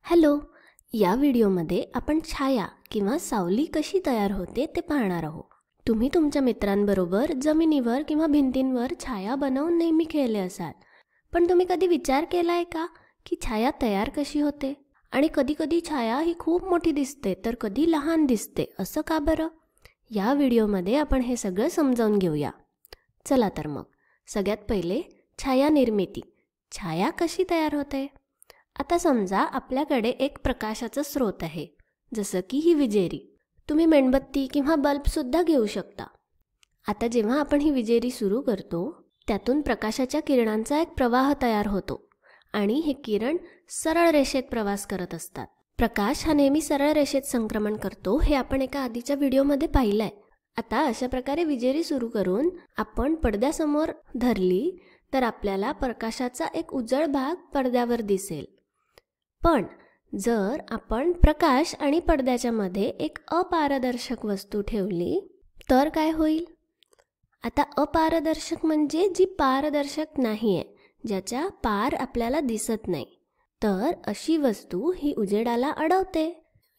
Hello. या व्हिडिओमध्ये आपण छाया किंवा सावली कशी तयार होते ते पाहणार आहोत. तुम्ही तुमच्या मित्रांबरोबर जमिनीवर किंवा भिंतींवर छाया बनवून नेहमी खेळले असाल, पण तुम्ही कधी विचार केलाय का की छाया तयार कशी होते? आणि कधी कधी छाया ही खूप मोठी दिसते तर कधी लहान दिसते, असं का बरं? या व्हिडिओमध्ये आपण हे सगळं समजावून घेऊया. चला तर मग सगळ्यात पहिले छाया निर्मिती. छाया कशी तयार होते? आता समजा आपल्याकडे एक प्रकाशाचा स्रोत आहे, जसं की ही विजेरी. तुम्ही मेणबत्ती किंवा बल्बसुद्धा घेऊ शकता. आता जेव्हा आपण ही विजेरी सुरू करतो, त्यातून प्रकाशाच्या किरणांचा एक प्रवाह तयार होतो आणि हे किरण सरळ रेषेत प्रवास करत असतात. प्रकाश हा नेहमी सरळ रेषेत संक्रमण करतो, हे आपण एका आधीच्या व्हिडिओमध्ये पाहिलं आहे. आता अशा प्रकारे विजेरी सुरू करून आपण पडद्यासमोर धरली तर आपल्याला प्रकाशाचा एक उजळ भाग पडद्यावर दिसेल. पण जर आपण प्रकाश आणि पडद्याच्या मध्ये एक अपारदर्शक वस्तू ठेवली तर काय होईल? आता अपारदर्शक म्हणजे जी पारदर्शक नाही आहे, ज्याच्या पार आपल्याला दिसत नाही. तर अशी वस्तू ही उजेडाला अडवते.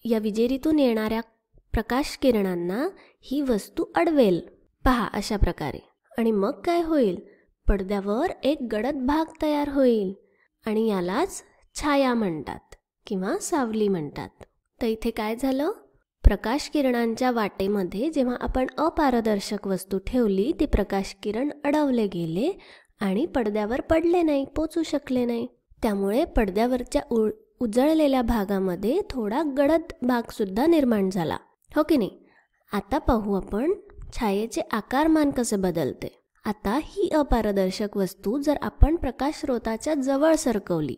या विजेरीतून येणाऱ्या प्रकाश किरणांना ही वस्तू अडवेल. पहा अशा प्रकारे. आणि मग काय होईल? पडद्यावर एक गडद भाग तयार होईल आणि यालाच छाया म्हणतात किंवा सावली म्हणतात. तर इथे काय झालं? प्रकाश किरणांच्या वाटेमध्ये जेव्हा आपण अपारदर्शक वस्तू ठेवली, ती प्रकाश किरण अडवले गेले आणि पडद्यावर पडले नाही, पोचू शकले नाही. त्यामुळे पडद्यावरच्या उजळलेल्या भागामध्ये थोडा गडद भाग सुद्धा निर्माण झाला, हो की नाही? आता पाहू आपण छायेचे आकारमान कसे बदलते. आता ही अपारदर्शक वस्तू जर आपण प्रकाश स्रोताच्या जवळ सरकवली,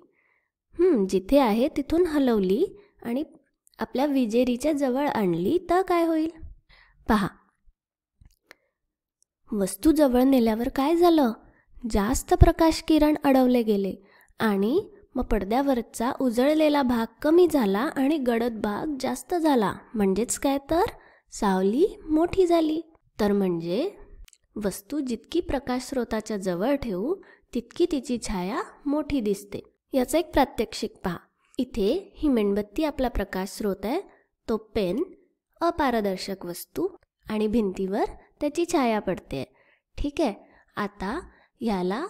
जिथे आहे तिथून हलवली आणि आपल्या विजेरीच्या जवळ आणली, तर काय होईल? पहा, वस्तू जवळ नेल्यावर काय झालं? जास्त प्रकाश किरण अडवले गेले आणि मग पडद्यावरचा उजळलेला भाग कमी झाला आणि गडद भाग जास्त झाला. म्हणजेच काय तर सावली मोठी झाली. तर म्हणजे वस्तू जितकी प्रकाश स्रोताच्या जवळ ठेवू तितकी तिची छाया मोठी दिसते. याचं एक प्रात्यक्षिक पहा. इथे ही मेणबत्ती आपला प्रकाश स्रोत आहे, तो पेन अपारदर्शक वस्तू आणि भिंतीवर त्याची छाया पडते. ठीक आहे. आता याला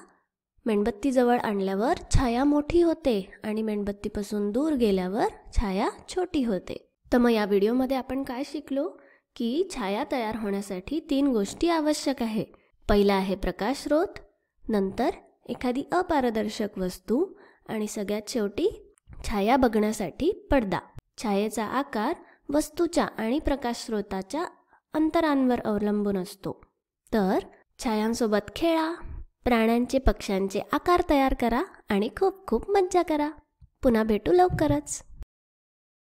मेणबत्तीजवळ आणल्यावर छाया मोठी होते आणि मेणबत्तीपासून दूर गेल्यावर छाया छोटी होते. तर मग या व्हिडिओमध्ये आपण काय शिकलो की छाया तयार होण्यासाठी 3 गोष्टी आवश्यक आहे. पहिला आहे प्रकाश स्रोत, नंतर एखादी अपारदर्शक वस्तू आणि सगळ्यात शेवटी छाया बघण्यासाठी पडदा. छायेचा आकार वस्तूच्या आणि प्रकाश स्रोताच्या अंतरांवर अवलंबून असतो. तर छायांसोबत खेळा, प्राण्यांचे पक्ष्यांचे आकार तयार करा आणि खूप खूप मज्जा करा. पुन्हा भेटू लवकरच.